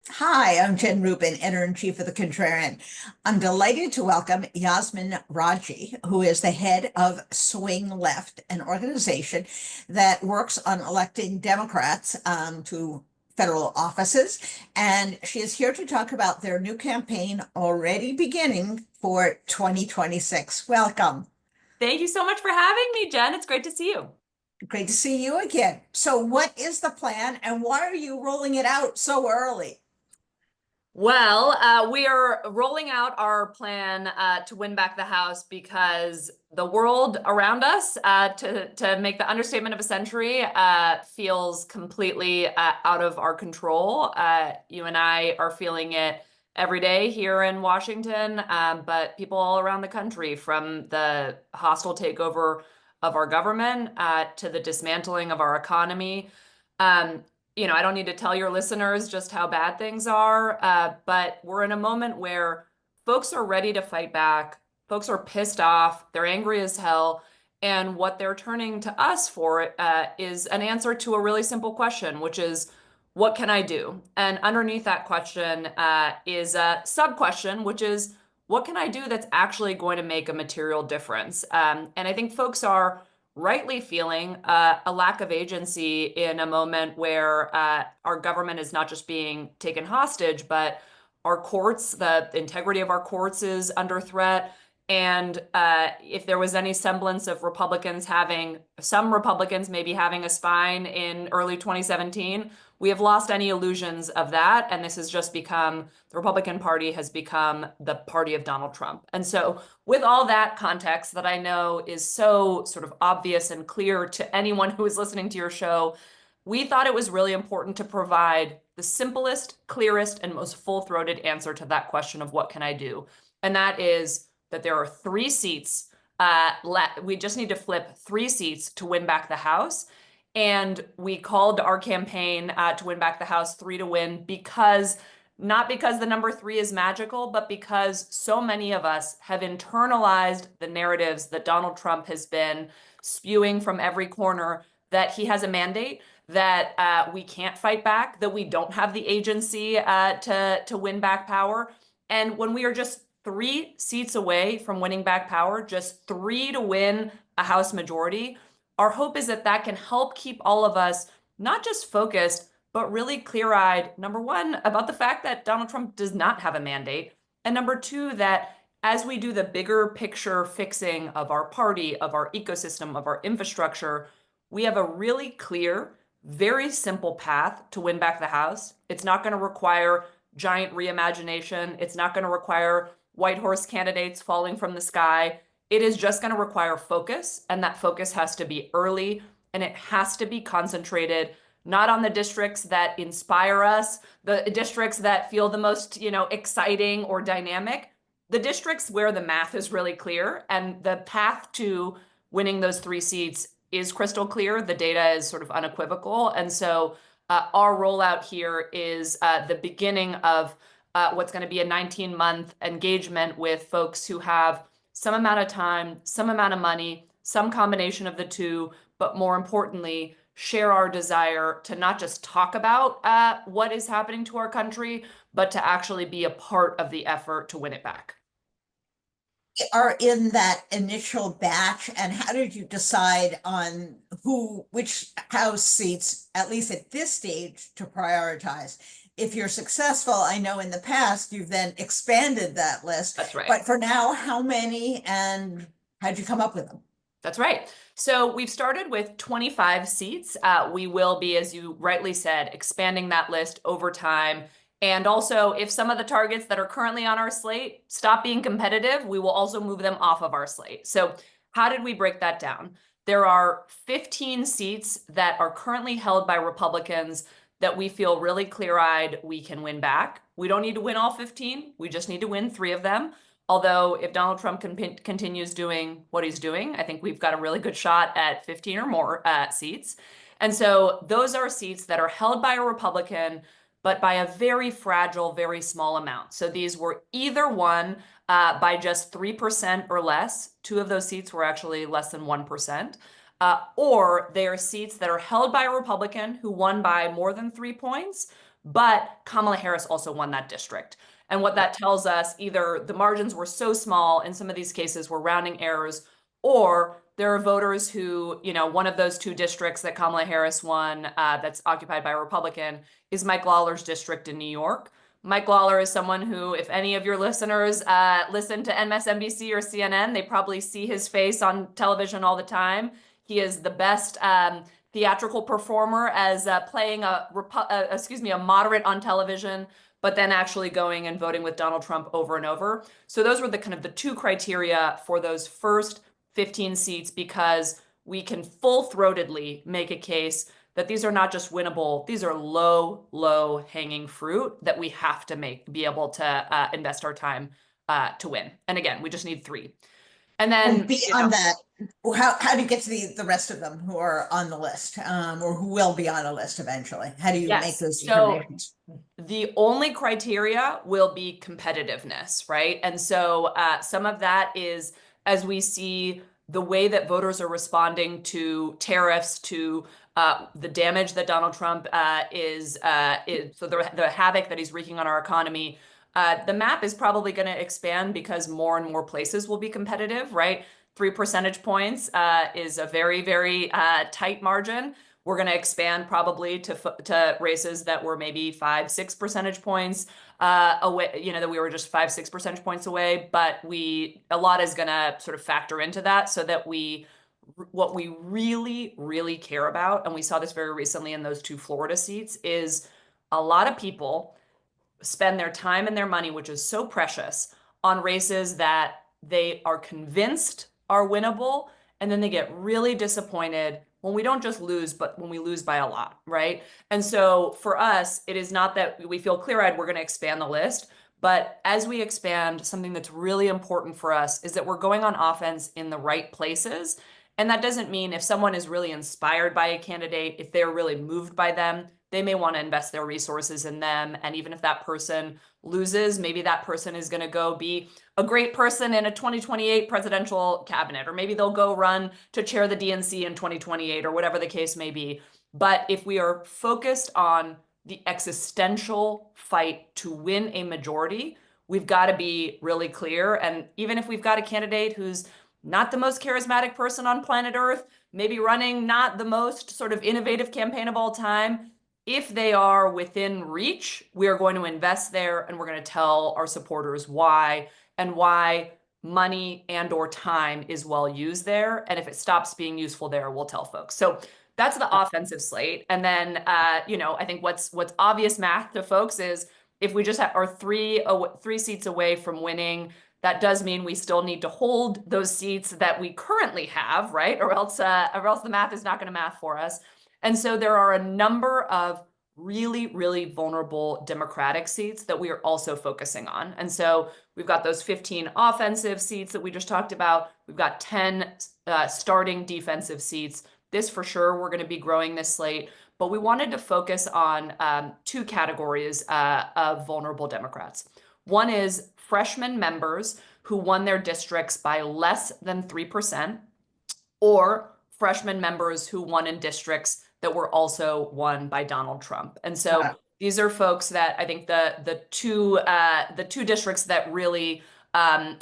Hi, I'm Jen Rubin, editor-in-chief of The Contrarian. I'm delighted to welcome Yasmin Radjy, who is the head of Swing Left, an organization that works on electing Democrats to federal offices. And she is here to talk about their new campaign already beginning for 2026. Welcome. Thank you so much for having me, Jen. It's great to see you. Great to see you again. So, what is the plan and why are you rolling it out so early? We are rolling out our plan to win back the House because the world around us, to make the understatement of a century, feels completely out of our control. You and I are feeling it every day here in Washington, but people all around the country, from the hostile takeover of our government to the dismantling of our economy. Um, I don't need to tell your listeners just how bad things are, but we're in a moment where folks are ready to fight back. Folks are pissed off. They're angry as hell. And what they're turning to us for is an answer to a really simple question, which is, what can I do? And underneath that question is a sub question, which is, what can I do that's actually going to make a material difference? And I think folks are rightly feeling a lack of agency in a moment where our government is not just being taken hostage, but our courts, the integrity of our courts is under threat. And if there was any semblance of some Republicans maybe having a spine in early 2017, we have lost any illusions of that. And this has just become, the Republican Party has become the party of Donald Trump. And so, with all that context that I know is so sort of obvious and clear to anyone who is listening to your show, we thought it was really important to provide the simplest, clearest, and most full-throated answer to that question of what can I do? And that is that there are three seats. We just need to flip three seats to win back the House. And we called our campaign to win back the House 3 to win because not because the number three is magical, but because so many of us have internalized the narratives that Donald Trump has been spewing from every corner, that he has a mandate, that we can't fight back, that we don't have the agency to win back power. And when we are just three seats away from winning back power, just three to win a House majority, our hope is that that can help keep all of us not just focused, but really clear-eyed, number one, about the fact that Donald Trump does not have a mandate, and number two, that as we do the bigger picture fixing of our party, of our ecosystem, of our infrastructure, we have a really clear, very simple path to win back the House. It's not going to require giant reimagination. It's not going to require white horse candidates falling from the sky. It is just going to require focus, and that focus has to be early, and it has to be concentrated not on the districts that inspire us, the districts that feel the most, exciting or dynamic, the districts where the math is really clear and the path to winning those three seats is crystal clear. The data is sort of unequivocal. And so our rollout here is the beginning of what's going to be a 19-month engagement with folks who have some amount of time, some amount of money, some combination of the two, but more importantly, share our desire to not just talk about what is happening to our country, but to actually be a part of the effort to win it back. Are in that initial batch, and how did you decide on which House seats, at least at this stage, to prioritize? If you're successful, I know in the past you've then expanded that list, That's right. but for now, how many and how'd you come up with them? That's right. So we've started with 25 seats. We will be, as you rightly said, expanding that list over time. And also, if some of the targets that are currently on our slate stop being competitive, we will also move them off of our slate. So how did we break that down? There are 15 seats that are currently held by Republicans that we feel really clear-eyed we can win back. We don't need to win all 15. We just need to win three of them. Although if Donald Trump continues doing what he's doing, I think we've got a really good shot at 15 or more seats. And so those are seats that are held by a Republican, but by a very fragile, very small amount. So these were either won by just 3% or less. Two of those seats were actually less than 1%. Or they are seats that are held by a Republican who won by more than 3 points, But Kamala Harris also won that district. And what that tells us, either the margins were so small in some of these cases were rounding errors, or there are voters who, one of those two districts that Kamala Harris won that's occupied by a Republican is Mike Lawler's district in New York. Mike Lawler is someone who, if any of your listeners listen to MSNBC or CNN, they probably see his face on television all the time. He is the best theatrical performer as playing a moderate on television, but then actually going and voting with Donald Trump over and over. So those were the kind of the two criteria for those first 15 seats, because we can full-throatedly make a case that these are not just winnable, these are low hanging fruit that we have to be able to invest our time to win. And again, we just need 3. And then beyond that, how do you get to the rest of them who are on the list, or who will be on a list eventually? How do you make those determinations? The only criteria will be competitiveness, right? And so some of that is, as we see the way that voters are responding to tariffs, to the damage that Donald Trump so the havoc that he's wreaking on our economy. The map is probably going to expand because more and more places will be competitive, right? 3 percentage points is a very, very tight margin. We're going to expand probably to races that were maybe 5-6 percentage points away, that we were just 5-6 percentage points away. But a lot is going to sort of factor into that, so that what we really, really care about, and we saw this very recently in those 2 Florida seats, is a lot of people spend their time and their money, which is so precious, on races that they are convinced are winnable, and then they get really disappointed when we don't just lose, but when we lose by a lot, right? And so for us, it is not that we feel clear-eyed we're going to expand the list, but as we expand, something that's really important for us is that we're going on offense in the right places. And that doesn't mean if someone is really inspired by a candidate, if they're really moved by them, they may want to invest their resources in them. And even if that person loses, maybe that person is going to go be a great person in a 2028 presidential cabinet, or maybe they'll go run to chair the DNC in 2028, or whatever the case may be. But if we are focused on the existential fight to win a majority, we've got to be really clear. And even if we've got a candidate who's not the most charismatic person on planet Earth, maybe running not the most sort of innovative campaign of all time, if they are within reach, we are going to invest there, and we're going to tell our supporters why, and why money and or time is well used there. And if it stops being useful there, we'll tell folks. So that's the offensive slate. And then, I think what's obvious math to folks is, if we just are 3 seats away from winning, that does mean we still need to hold those seats that we currently have, right? Or else the math is not going to math for us. And so there are a number of really, really vulnerable Democratic seats that we are also focusing on. And so we've got those 15 offensive seats that we just talked about. We've got 10 starting defensive seats. This for sure, we're going to be growing this slate. But we wanted to focus on 2 categories of vulnerable Democrats. One is freshman members who won their districts by less than 3%, or freshman members who won in districts that were also won by Donald Trump. And so these are folks that I think the two districts that really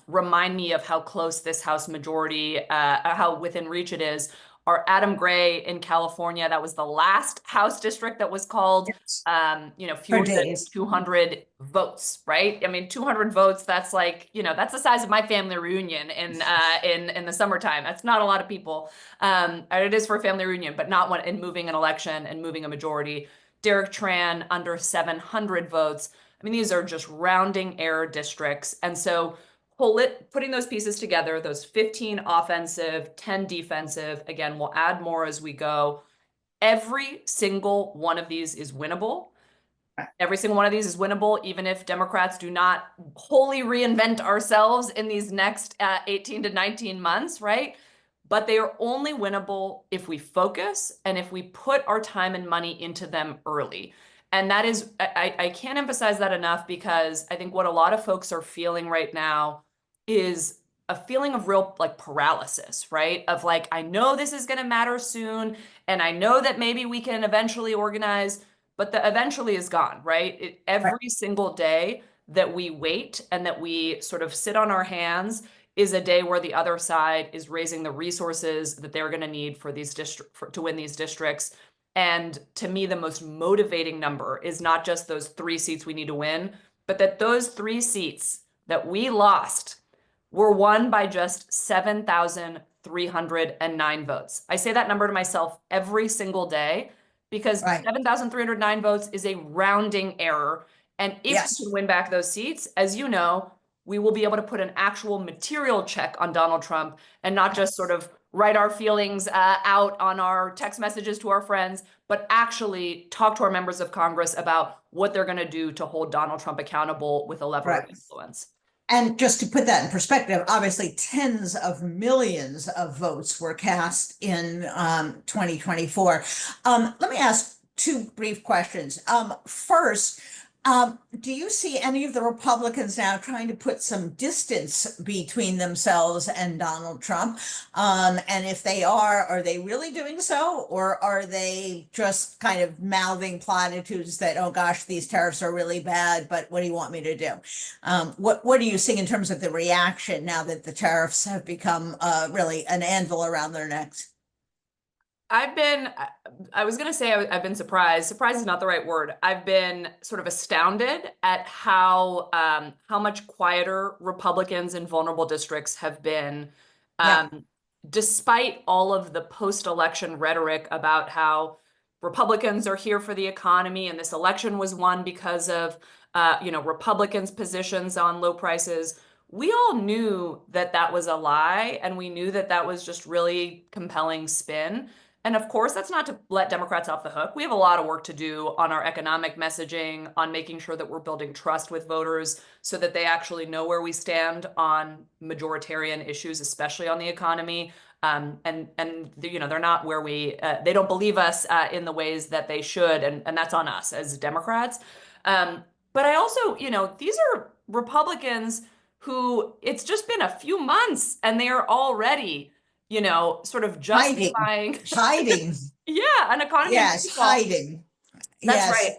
remind me of how close this House majority, how within reach it is, are Adam Gray in California. That was the last House district that was called, fewer than 200 votes, right? I mean, 200 votes, that's like, that's the size of my family reunion in the summertime. That's not a lot of people. It is for a family reunion, but not in moving an election and moving a majority. Derek Tran, under 700 votes. I mean, these are just rounding error districts. And so putting those pieces together, those 15 offensive, 10 defensive, again, we'll add more as we go. Every single one of these is winnable. Every single one of these is winnable, even if Democrats do not wholly reinvent ourselves in these next 18 to 19 months, right? But they are only winnable if we focus and if we put our time and money into them early. And that is, I can't emphasize that enough, because I think what a lot of folks are feeling right now is a feeling of real paralysis, right? Of I know this is going to matter soon, and I know that maybe we can eventually organize, but the eventually is gone, right? Every single day that we wait and that we sort of sit on our hands is a day where the other side is raising the resources that they're going to need for these to win these districts. And to me, the most motivating number is not just those 3 seats we need to win, but that those 3 seats that we lost were won by just 7,309 votes. I say that number to myself every single day because 7,309 votes is a rounding error. And if we can win back those seats, as you know, we will be able to put an actual material check on Donald Trump and not just sort of write our feelings out on our text messages to our friends, but actually talk to our members of Congress about what they're going to do to hold Donald Trump accountable with a lever of influence. And just to put that in perspective, obviously tens of millions of votes were cast in 2024. Let me ask 2 brief questions. First, do you see any of the Republicans now trying to put some distance between themselves and Donald Trump? And if they are they really doing so? Or are they just kind of mouthing platitudes that, oh gosh, these tariffs are really bad, but what do you want me to do? What do you see in terms of the reaction now that the tariffs have become really an anvil around their necks? I was going to say I've been surprised. Surprised is not the right word. I've been sort of astounded at how much quieter Republicans in vulnerable districts have been, despite all of the post-election rhetoric about how Republicans are here for the economy and this election was won because of Republicans' positions on low prices. We all knew that that was a lie, and we knew that that was just really compelling spin. And of course, that's not to let Democrats off the hook. We have a lot of work to do on our economic messaging, on making sure that we're building trust with voters so that they actually know where we stand on majoritarian issues, especially on the economy. And they're not where they don't believe us in the ways that they should, and that's on us as Democrats. But I also, these are Republicans who it's just been a few months and they are already sort of justifying hiding. Yeah, an economy. Yes, hiding. That's right.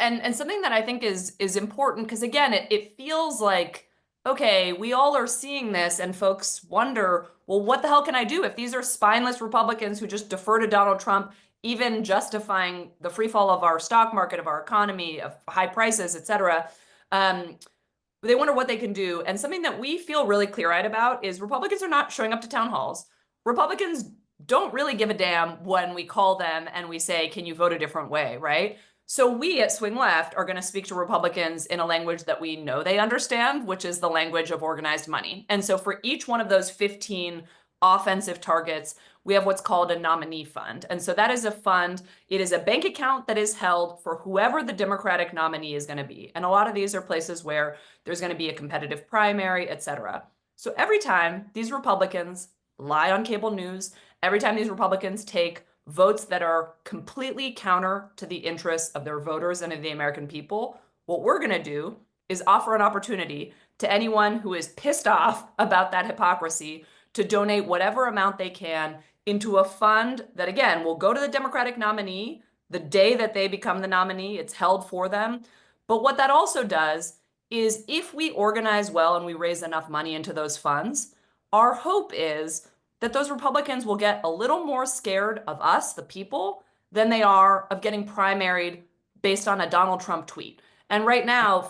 And something that I think is important, because again, it feels like, okay, we all are seeing this and folks wonder, well, what the hell can I do if these are spineless Republicans who just defer to Donald Trump, even justifying the free fall of our stock market, of our economy, of high prices, et cetera. They wonder what they can do. And something that we feel really clear-eyed about is Republicans are not showing up to town halls. Republicans don't really give a damn when we call them and we say, can you vote a different way, right? So we at Swing Left are going to speak to Republicans in a language that we know they understand, which is the language of organized money. And so for each one of those 15 offensive targets, we have what's called a nominee fund. And so that is a fund. It is a bank account that is held for whoever the Democratic nominee is going to be. And a lot of these are places where there's going to be a competitive primary, et cetera. So every time these Republicans lie on cable news, every time these Republicans take votes that are completely counter to the interests of their voters and of the American people, what we're going to do is offer an opportunity to anyone who is pissed off about that hypocrisy to donate whatever amount they can into a fund that, again, will go to the Democratic nominee the day that they become the nominee. It's held for them. But what that also does is if we organize well and we raise enough money into those funds, our hope is that those Republicans will get a little more scared of us, the people, than they are of getting primaried based on a Donald Trump tweet. And right now,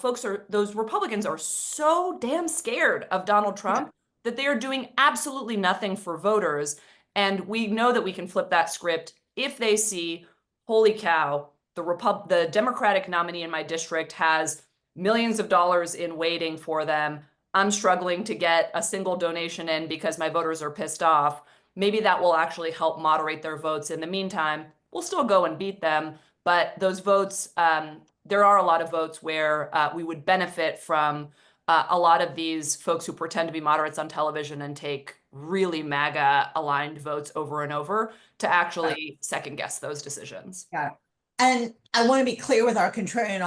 those Republicans are so damn scared of Donald Trump that they are doing absolutely nothing for voters. And we know that we can flip that script if they see, holy cow, the Democratic nominee in my district has millions of dollars in waiting for them. I'm struggling to get a single donation in because my voters are pissed off. Maybe that will actually help moderate their votes. In the meantime, we'll still go and beat them. But those votes, there are a lot of votes where we would benefit from a lot of these folks who pretend to be moderates on television and take really MAGA aligned votes over and over to actually second guess those decisions. Yeah. And I want to be clear with our contrarian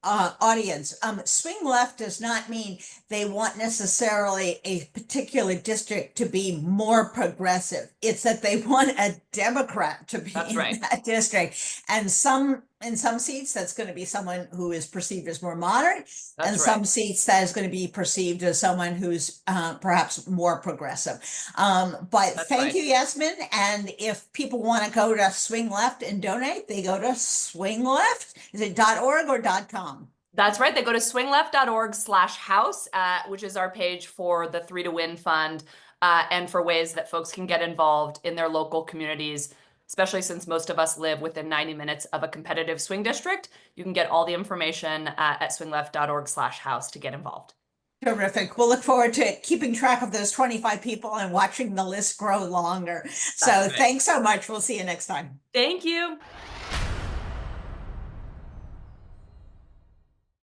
audience. Swing Left does not mean they want necessarily a particular district to be more progressive. It's that they want a Democrat to be in that district. And some In some seats, that's going to be someone who is perceived as more moderate, and That's some right. seats that is going to be perceived as someone who's perhaps more progressive. But That's thank right. you, Yasmin. And if people want to go to Swing Left and donate, they go to Swing Left. Is it .org or .com? That's right. They go to swingleft.org/house, which is our page for the 3 to Win Fund, and for ways that folks can get involved in their local communities, especially since most of us live within 90 minutes of a competitive swing district. You can get all the information at swingleft.org/house to get involved. Terrific. We'll look forward to keeping track of those 25 people and watching the list grow longer. That's So right. thanks so much. We'll see you next time. Thank you.